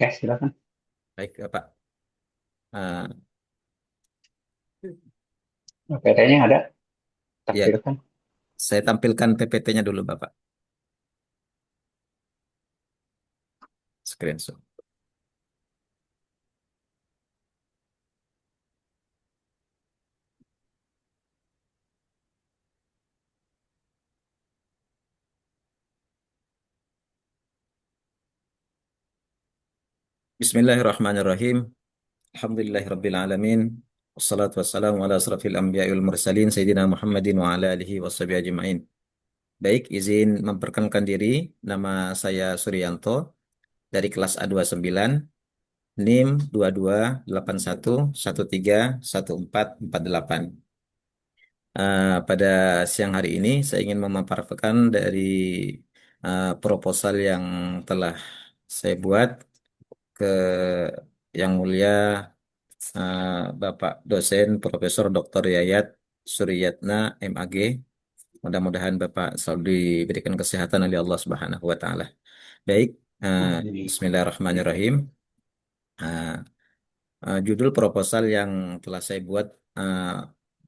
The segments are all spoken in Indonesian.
Ya, silakan. Baik, Bapak. Ah, PT-nya ada, ya, tampilkan. saya tampilkan PPT-nya dulu, Bapak. Screenshot. Bismillahirrahmanirrahim. Alhamdulillahirrabbilalamin. Wassalatu wassalamu ala asrafil anbiya wal mursalin Sayyidina Muhammadin wa ala alihi washabihi ajma'in. Baik, izin memperkenalkan diri. Nama saya Suryanto dari kelas A29, NIM 2281131448. Pada siang hari ini saya ingin memaparkan dari proposal yang telah saya buat ke Yang Mulia Bapak dosen Profesor Dr. Yayat Suryatna MAG. Mudah-mudahan Bapak selalu diberikan kesehatan oleh Allah Subhanahu wa taala. Baik, Amin. Bismillahirrahmanirrahim. Eh, Judul proposal yang telah saya buat eh,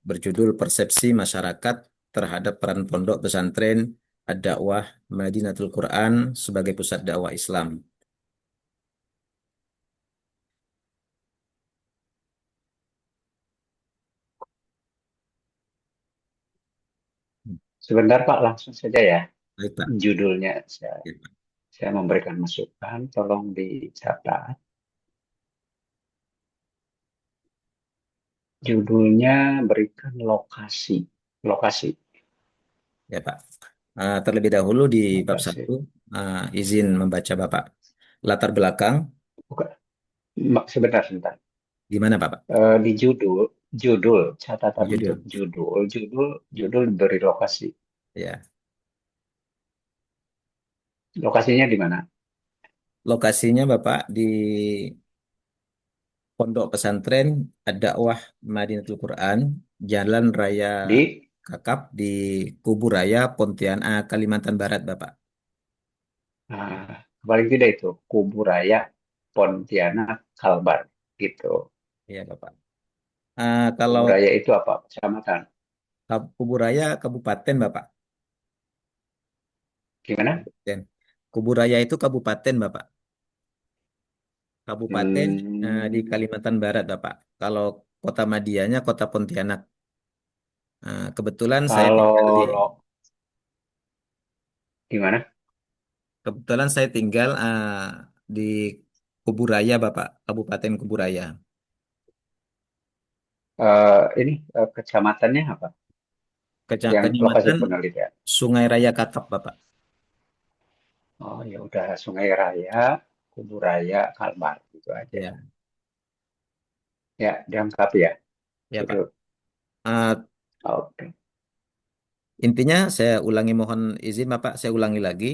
berjudul Persepsi Masyarakat terhadap Peran Pondok Pesantren Ad-Dakwah Madinatul Quran sebagai Pusat Dakwah Islam. Sebentar Pak, langsung saja ya. Baik, Pak. Judulnya Ya, Pak. saya memberikan masukan, tolong dicatat. Judulnya berikan lokasi. Lokasi. Ya, Pak. Terlebih dahulu di bab Lokasi. 1, izin membaca Bapak. Latar belakang, Bukan. Sebentar, sebentar. gimana Bapak? Di judul, Di catatan untuk judul. judul beri lokasi. Ya. Lokasinya di mana? Lokasinya Bapak di Pondok Pesantren Ad-Dakwah Madinatul Quran, Jalan Raya Di Kakap di Kuburaya, Pontianak, Kalimantan Barat, Bapak. paling tidak itu Kubu Raya Pontianak Kalbar gitu. Iya, Bapak. Kalau Kubu Raya itu apa? Kecamatan. Kuburaya Kabupaten, Bapak. Gimana? Kabupaten. Kuburaya itu Kabupaten, Bapak. Kabupaten di Hmm, Kalimantan Barat, Bapak. Kalau kota Madianya, Kota Pontianak. Kebetulan saya kalau tinggal di gimana? kebetulan saya tinggal di Kuburaya, Bapak. Kabupaten Kuburaya. Ini kecamatannya apa? Yang lokasi Kecamatan penelitian. Sungai Raya Kakap, Bapak. Oh ya udah Sungai Raya, Kubu Raya, Kalbar gitu aja. Ya, Ya, diangkat ya. ya Pak. Judul. Eh, Oke. Intinya saya ulangi, mohon izin Bapak, saya ulangi lagi.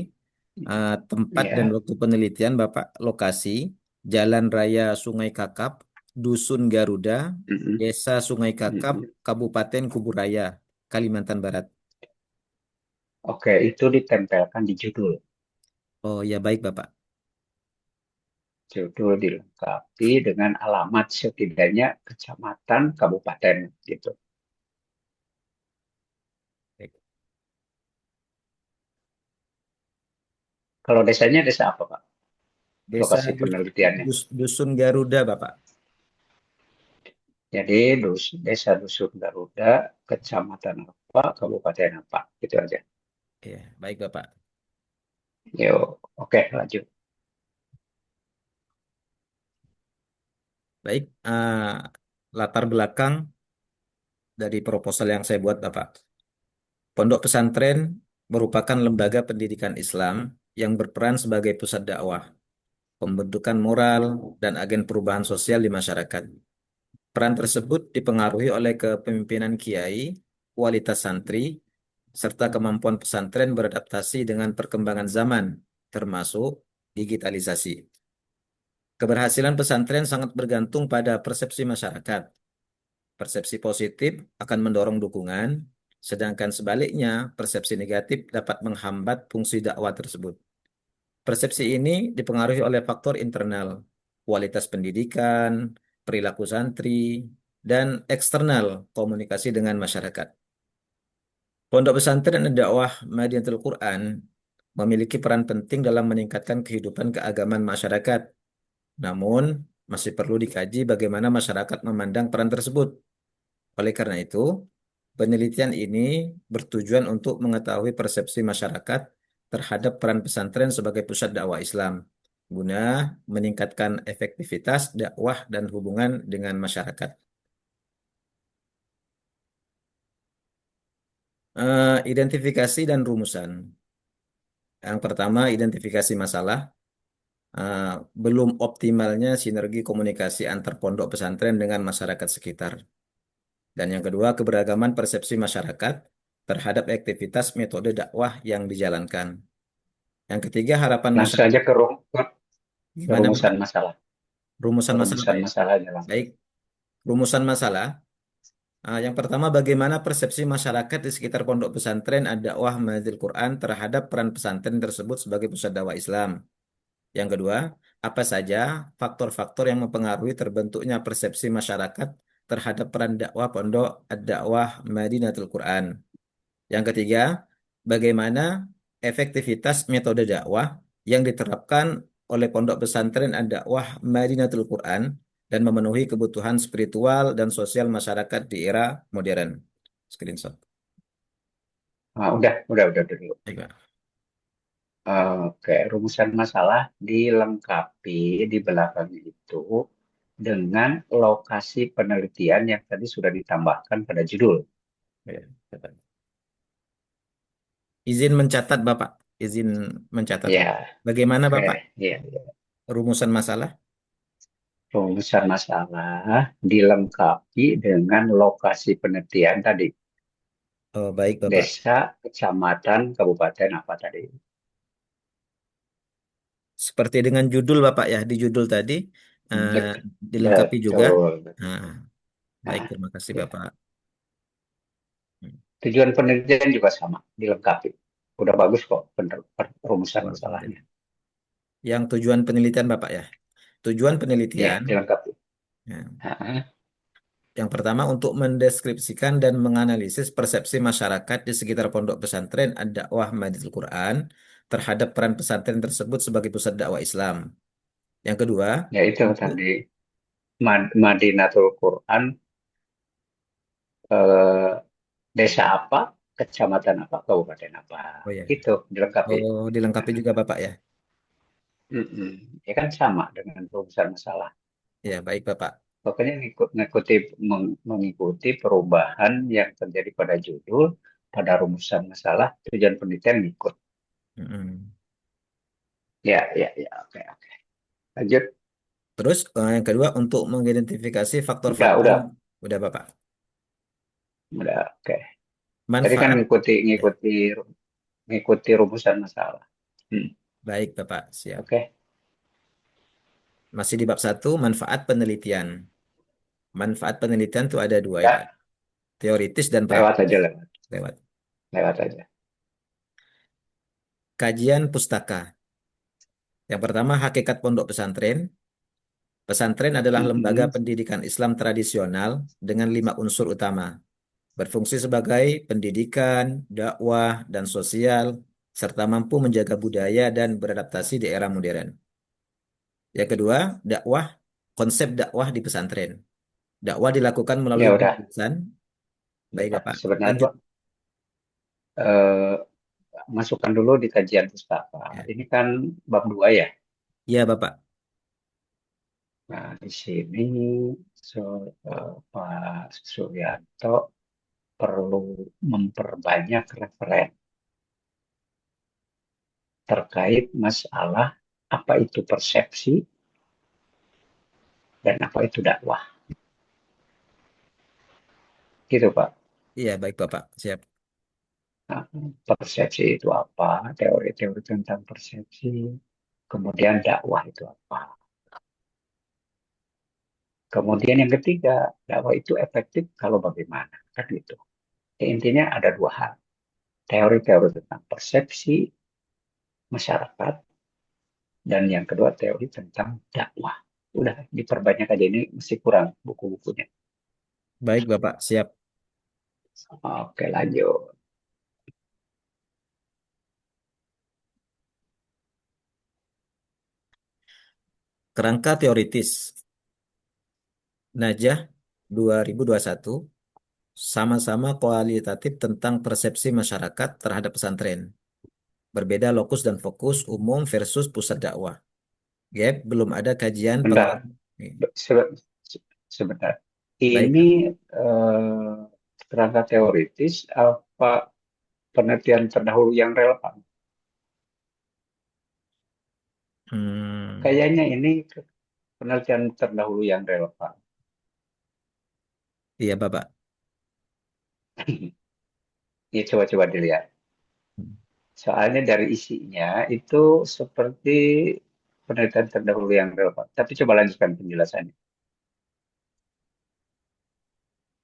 Tempat dan Ya. waktu penelitian Bapak, lokasi Jalan Raya Sungai Kakap, Dusun Garuda, Mm-mm. Desa Sungai Kakap, Mm-mm. Kabupaten Kuburaya, Kalimantan Barat. Oke, itu ditempelkan di judul. Oh ya, baik Bapak. Judul dilengkapi dengan alamat setidaknya kecamatan, kabupaten gitu. Baik. Kalau desanya desa apa, Pak? Desa Lokasi penelitiannya. Dusun Garuda, Bapak. Jadi desa Dusun Garuda, kecamatan apa, kabupaten apa, gitu aja. Ya, baik Bapak. Yuk, oke lanjut. Baik, latar belakang dari proposal yang saya buat Bapak. Pondok pesantren merupakan lembaga pendidikan Islam yang berperan sebagai pusat dakwah, pembentukan moral, dan agen perubahan sosial di masyarakat. Peran tersebut dipengaruhi oleh kepemimpinan kiai, kualitas santri, serta kemampuan pesantren beradaptasi dengan perkembangan zaman, termasuk digitalisasi. Keberhasilan pesantren sangat bergantung pada persepsi masyarakat. Persepsi positif akan mendorong dukungan, sedangkan sebaliknya persepsi negatif dapat menghambat fungsi dakwah tersebut. Persepsi ini dipengaruhi oleh faktor internal, kualitas pendidikan, perilaku santri, dan eksternal, komunikasi dengan masyarakat. Pondok pesantren dan dakwah Madinatul Quran memiliki peran penting dalam meningkatkan kehidupan keagamaan masyarakat. Namun, masih perlu dikaji bagaimana masyarakat memandang peran tersebut. Oleh karena itu, penelitian ini bertujuan untuk mengetahui persepsi masyarakat terhadap peran pesantren sebagai pusat dakwah Islam, guna meningkatkan efektivitas dakwah dan hubungan dengan masyarakat. Identifikasi dan rumusan. Yang pertama, identifikasi masalah. Eh, Belum optimalnya sinergi komunikasi antar pondok pesantren dengan masyarakat sekitar. Dan yang kedua, keberagaman persepsi masyarakat terhadap aktivitas metode dakwah yang dijalankan. Yang ketiga, harapan Langsung masyarakat. aja ke Gimana, rumusan Bapak? masalah. Ke Rumusan masalah, Pak rumusan ya? masalahnya langsung. Baik, rumusan masalah. Yang pertama, bagaimana persepsi masyarakat di sekitar pondok pesantren ad-dakwah Mahadil Quran terhadap peran pesantren tersebut sebagai pusat dakwah Islam. Yang kedua, apa saja faktor-faktor yang mempengaruhi terbentuknya persepsi masyarakat terhadap peran dakwah pondok ad-dakwah Madinatul Quran. Yang ketiga, bagaimana efektivitas metode dakwah yang diterapkan oleh pondok pesantren ad-dakwah Madinatul Quran dan memenuhi kebutuhan spiritual dan sosial masyarakat di era modern. Screenshot. Nah, udah dulu. Baik, Pak. Oke, rumusan masalah dilengkapi di belakangnya itu dengan lokasi penelitian yang tadi sudah ditambahkan pada judul. Ya, Bapak. Izin mencatat, Bapak. Izin mencatat. Ya, Bagaimana, oke, Bapak? ya, ya. Rumusan masalah? Rumusan masalah dilengkapi dengan lokasi penelitian tadi. Oh, baik, Bapak. Desa, kecamatan, kabupaten apa tadi? Seperti dengan judul, Bapak ya. Di judul tadi eh, dilengkapi juga. Betul. Nah, baik, Nah, terima kasih, ya. Bapak. Hmm. Tujuan penelitian juga sama, dilengkapi. Udah bagus kok rumusan Awal penelitian. masalahnya. Yang tujuan penelitian, Bapak ya. Tujuan Ya, penelitian, dilengkapi. ya, Nah, yang pertama untuk mendeskripsikan dan menganalisis persepsi masyarakat di sekitar pondok pesantren ad-dakwah Madinatul Quran terhadap peran pesantren tersebut sebagai pusat dakwah Islam. Yang kedua, ya itu untuk tadi Madinatul Quran, eh, desa apa, kecamatan apa, kabupaten apa. oh ya, Itu dilengkapi. oh dilengkapi juga Bapak ya. Mm-mm. Ya kan sama dengan rumusan masalah. Ya, baik Bapak. Pokoknya mengikuti perubahan yang terjadi pada judul, pada rumusan masalah, tujuan penelitian ikut. Mm-mm. Ya, ya, ya, oke, oke. Lanjut. Terus yang kedua untuk mengidentifikasi Udah, faktor-faktor, udah, udah Bapak. udah, oke. Tadi kan Manfaat, ngikuti, ya, ngikuti, ngikuti rumusan masalah. Hmm, baik Bapak, siap. oke. Masih di bab satu, manfaat penelitian. Manfaat penelitian itu ada dua ya Pak. Ya, Teoritis dan lewat praktis. aja, lewat. Lewat. Lewat aja. Kajian pustaka. Yang pertama, hakikat pondok pesantren. Pesantren adalah lembaga Mm-mm. pendidikan Islam tradisional dengan 5 unsur utama. Berfungsi sebagai pendidikan, dakwah, dan sosial, serta mampu menjaga budaya dan beradaptasi di era modern. Yang kedua, dakwah, konsep dakwah di pesantren. Dakwah dilakukan melalui Ya udah, gagasan. Baik, udah. Bapak. Sebentar Lanjut. kok. Masukkan dulu di kajian pustaka. Ya, Ini kan bab 2 ya. iya, Bapak. Nah, di sini Pak Suryanto perlu memperbanyak referen terkait masalah apa itu persepsi dan apa itu dakwah. Gitu, Pak. Iya, baik Bapak. Siap. Nah, persepsi itu apa? Teori-teori tentang persepsi. Kemudian dakwah itu apa? Kemudian yang ketiga, dakwah itu efektif kalau bagaimana? Kan gitu. Ya, intinya ada dua hal. Teori-teori tentang persepsi masyarakat dan yang kedua teori tentang dakwah. Udah diperbanyak aja ini masih kurang buku-bukunya. Baik Bapak. Siap. Oke, lanjut. Kerangka teoritis. Najah 2021 sama-sama kualitatif tentang persepsi masyarakat terhadap pesantren. Berbeda lokus dan fokus umum versus pusat dakwah. Gap, belum ada kajian Bentar, pengaruh. Nih, sebentar. baik, Ini Pak. eh, kerangka teoritis apa penelitian terdahulu yang relevan? Hmm, Kayaknya ini penelitian terdahulu yang relevan. iya, Bapak. Ini coba-coba dilihat. Soalnya dari isinya itu seperti penelitian terdahulu yang relevan. Tapi coba lanjutkan penjelasannya.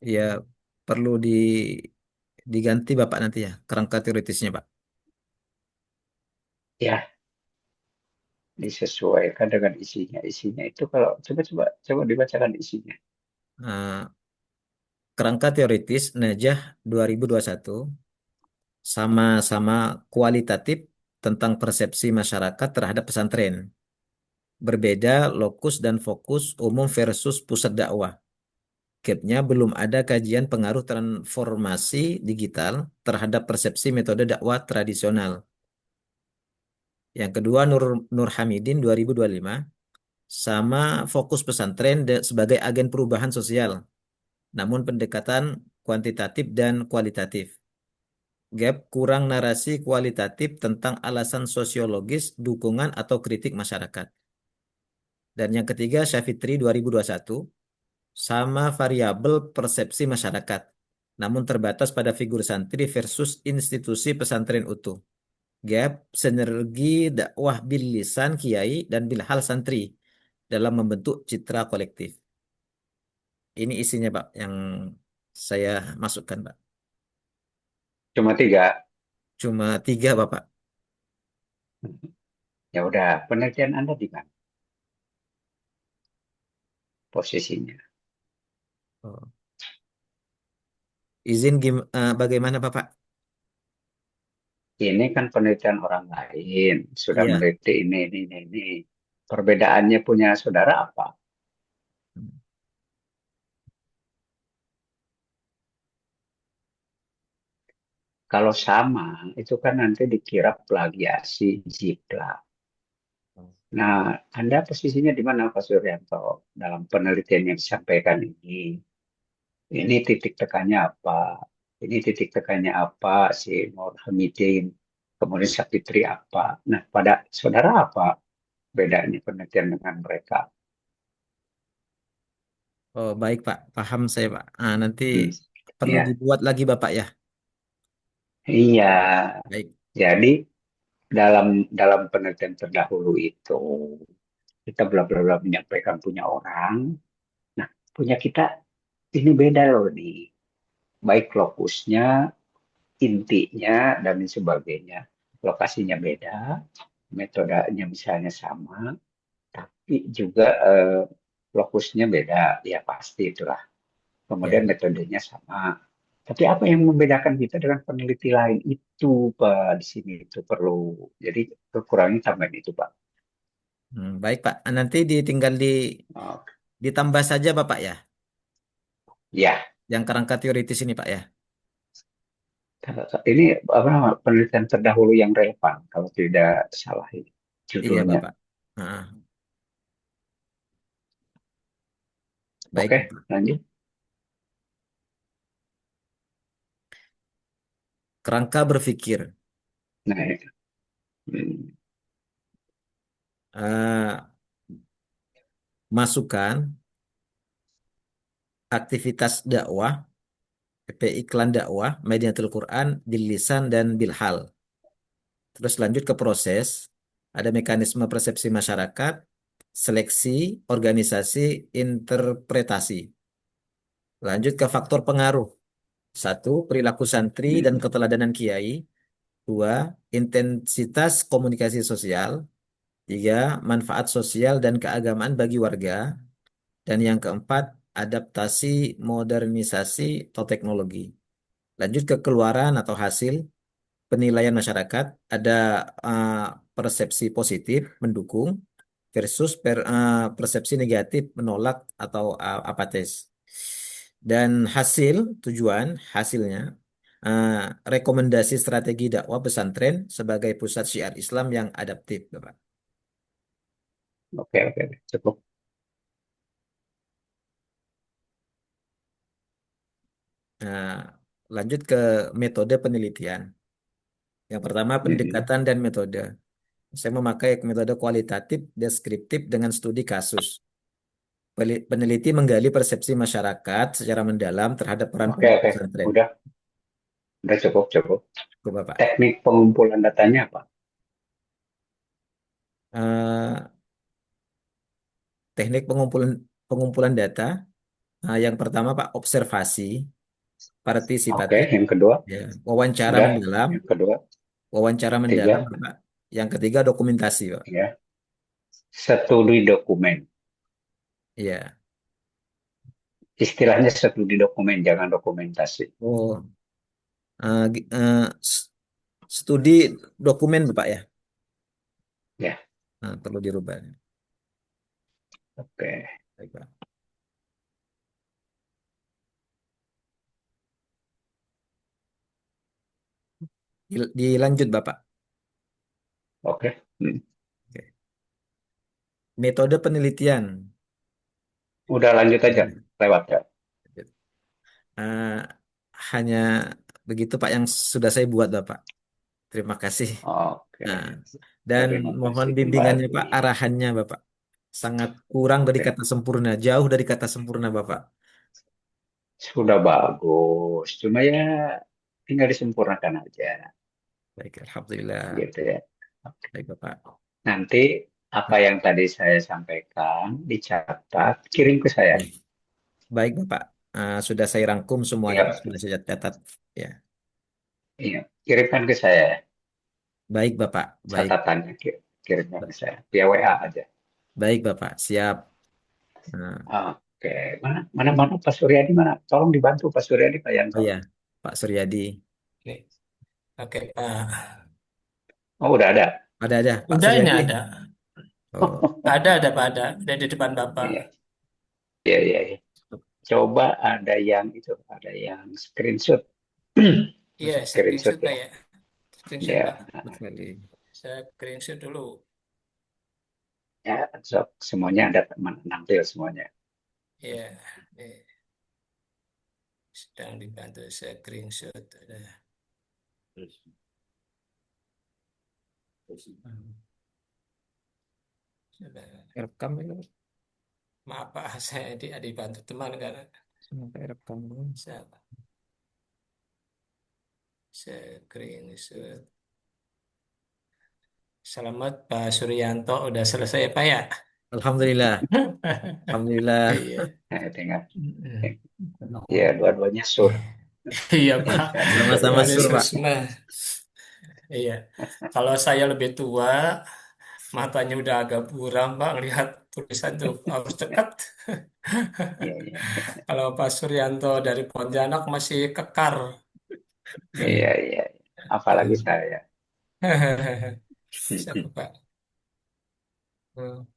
Iya, perlu diganti Bapak nanti ya, kerangka teoritisnya, Pak. Ya, disesuaikan dengan isinya. Isinya itu kalau coba dibacakan isinya. Nah, kerangka teoritis Najah 2021 sama-sama kualitatif tentang persepsi masyarakat terhadap pesantren. Berbeda lokus dan fokus umum versus pusat dakwah. Gapnya belum ada kajian pengaruh transformasi digital terhadap persepsi metode dakwah tradisional. Yang kedua Nur Hamidin 2025 sama fokus pesantren sebagai agen perubahan sosial, namun pendekatan kuantitatif dan kualitatif. Gap kurang narasi kualitatif tentang alasan sosiologis, dukungan atau kritik masyarakat. Dan yang ketiga Syafitri 2021 sama variabel persepsi masyarakat, namun terbatas pada figur santri versus institusi pesantren utuh. Gap sinergi dakwah bil lisan kiai dan bil hal santri dalam membentuk citra kolektif. Ini isinya Pak yang saya masukkan Pak. Cuma tiga. Cuma tiga Bapak. Ya udah, penelitian Anda di mana posisinya? Oh. Bagaimana Bapak? Ini kan penelitian orang lain, sudah Iya. meneliti ini. Perbedaannya punya saudara apa? Kalau sama, itu kan nanti dikira plagiasi, jiplak. Nah, Anda posisinya di mana, Pak Suryanto, dalam penelitian yang disampaikan ini? Ini titik tekannya apa? Ini titik tekannya apa? Si Nur Hamidin, kemudian Sapitri apa? Nah, pada saudara apa bedanya penelitian dengan mereka? Oh, baik Pak, paham saya Pak. Nanti Hmm, perlu ya, dibuat lagi Bapak ya. iya. Baik. Jadi dalam dalam penelitian terdahulu itu kita bla bla bla menyampaikan punya orang. Nah, punya kita ini beda loh nih. Baik lokusnya, intinya, dan lain sebagainya. Lokasinya beda, metodenya misalnya sama, tapi juga lokusnya beda. Ya pasti itulah. Kemudian Ya. metodenya sama. Tapi apa yang membedakan kita dengan peneliti lain itu, Pak, di sini itu perlu. Jadi kekurangan tambahan itu, Pak. Baik Pak. Nanti ditinggal Oh, ditambah saja Bapak ya. ya, Yang kerangka teoritis ini Pak ya. ini apa nama, penelitian terdahulu yang relevan kalau tidak salah ini Iya judulnya. Bapak. Ah, baik Oke, Bapak. lanjut. Kerangka berpikir. Nah, hmm, Ah, Masukan aktivitas dakwah iklan dakwah, Madinatul Quran, bil lisan dan bil hal. Terus lanjut ke proses, ada mekanisme persepsi masyarakat, seleksi, organisasi, interpretasi. Lanjut ke faktor pengaruh. Satu, perilaku santri dan Mm-mm. keteladanan kiai. Dua, intensitas komunikasi sosial. Tiga, manfaat sosial dan keagamaan bagi warga. Dan yang keempat, adaptasi, modernisasi, atau teknologi. Lanjut ke keluaran atau hasil penilaian masyarakat. Ada uh, persepsi positif, mendukung, versus persepsi negatif, menolak atau apatis. Dan hasil, tujuan, hasilnya, uh, rekomendasi strategi dakwah pesantren sebagai pusat syiar Islam yang adaptif, Bapak. Oke, oke, oke. Cukup. Nah, lanjut ke metode penelitian. Yang pertama, Mm-mm. pendekatan dan metode. Saya memakai metode kualitatif, deskriptif dengan studi kasus. Peneliti menggali persepsi masyarakat secara mendalam terhadap peran Oke, pondok oke. pesantren. Udah cukup, cukup. Itu, Bapak. Teknik pengumpulan datanya apa? Eh, Teknik pengumpulan pengumpulan data. Yang pertama, Pak, observasi Oke, partisipatif, yang kedua. ya. Wawancara Udah. mendalam, Yang kedua. wawancara mendalam, Ketiga. Bapak. Yang ketiga, dokumentasi, Pak. Ya. Studi dokumen. Iya. Istilahnya studi dokumen, jangan dokumentasi. Oh, studi dokumen, Bapak ya. Ya, Nah, perlu dirubah. oke. Baik, Pak. Dilanjut, Bapak. Oke. Hmm. Oke. Metode penelitian. Udah lanjut aja. Ya. Lewat ya. Eh, Hanya begitu, Pak, yang sudah saya buat, Bapak. Terima kasih. Oke. Nah, dan Terima mohon kasih bimbingannya, kembali. Pak, arahannya, Bapak. Sangat kurang dari Oke. kata sempurna, jauh dari kata sempurna, Bapak. Sudah bagus. Cuma ya tinggal disempurnakan aja. Baik, Alhamdulillah. Gitu ya. Baik, Bapak. Nanti apa yang tadi saya sampaikan dicatat, kirim ke saya. Ya. Baik, Bapak. Sudah saya rangkum semuanya, Pak. Ya, Sudah saya catat. Ya. iya. Kirimkan ke saya Baik, Bapak. Baik. catatannya. Kirimkan ke saya. Via WA aja. Baik, Bapak. Siap. Nah, Oke. Mana Pak Suryadi mana? Tolong dibantu Pak Suryadi, Pak oh Yanto. ya, Pak Suryadi. Nih, oke Pak. Oh, udah ada. Ada, Pak Udah ini Suryadi. ada. Oh, Ada Pak, ada di depan Bapak. Iya, iya, iya, iya. Coba ada yang itu, ada yang screenshot. Iya, saya Screenshot screenshot Pak ya. ya. Screenshot Pak. Ya, betul sekali. Saya screenshot dulu. ya, so, semuanya ada teman nampil semuanya. Iya, nih, sedang dibantu saya screenshot. Sudah. Rekam ini. Maaf Pak, saya dibantu teman karena Sampai rekam dulu. saya screenshot. Selamat Pak Suryanto, udah selesai Pak ya? Alhamdulillah. Alhamdulillah. Iya. Tinggal. Mm-mm. Ya, dua-duanya sur. Iya Pak, Sama-sama Tuhan sur, Yesus. Pak. Nah, iya. Kalau saya lebih tua, matanya udah agak buram, Pak. Lihat tulisan tuh harus dekat. Iya, iya, Kalau Pak Suryanto dari Pontianak masih kekar. iya, iya. Apalagi Tuh. saya. Siapa Pak? Hmm,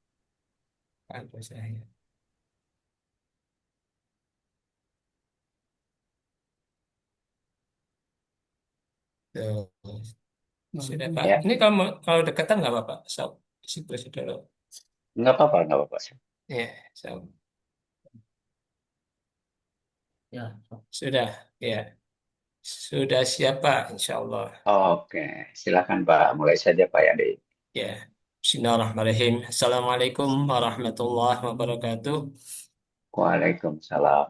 Pak saya. Tuh. Sudah Pak. Ya, Ini kalau deketan nggak apa-apa? So, isi dulu. nggak apa-apa, nggak apa-apa. Ya, so. Ya, sudah. Ya, sudah siap Pak, Insya Allah. Oke, silakan Pak. Mulai saja Pak Yadi. Ya, Bismillahirrahmanirrahim. Assalamualaikum warahmatullahi wabarakatuh. Waalaikumsalam.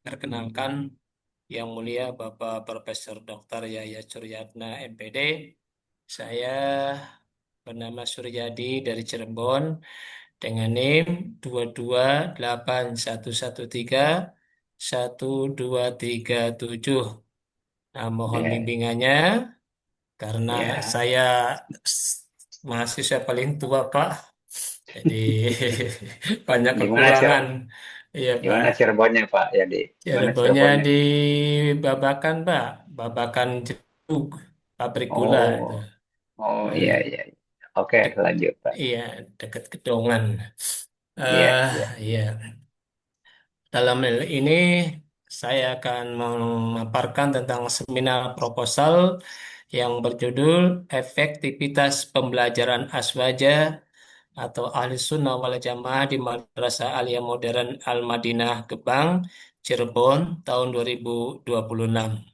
Perkenalkan, Yang Mulia Bapak Profesor Dr. Yaya Suryatna MPD. Saya bernama Suryadi dari Cirebon dengan NIM 2281113 1237. Nah, mohon Ya, bimbingannya karena ya. saya mahasiswa paling tua, Pak. Jadi banyak Gimana kekurangan. Iya, Pak. gimana Cirebonnya Pak Yadi? Gimana Cirebonnya Cirebonnya? di Babakan, Pak. Babakan Jeruk, pabrik gula itu. Oh, oh Nah, iya iya. Oke, dek- lanjut Pak. iya, dekat Kedongan. Iya eh iya. iya. Dalam hal ini saya akan memaparkan tentang seminar proposal yang berjudul Efektivitas Pembelajaran Aswaja atau Ahli Sunnah wal Jamaah di Madrasah Aliyah Modern Al Madinah Gebang, Cirebon tahun 2026.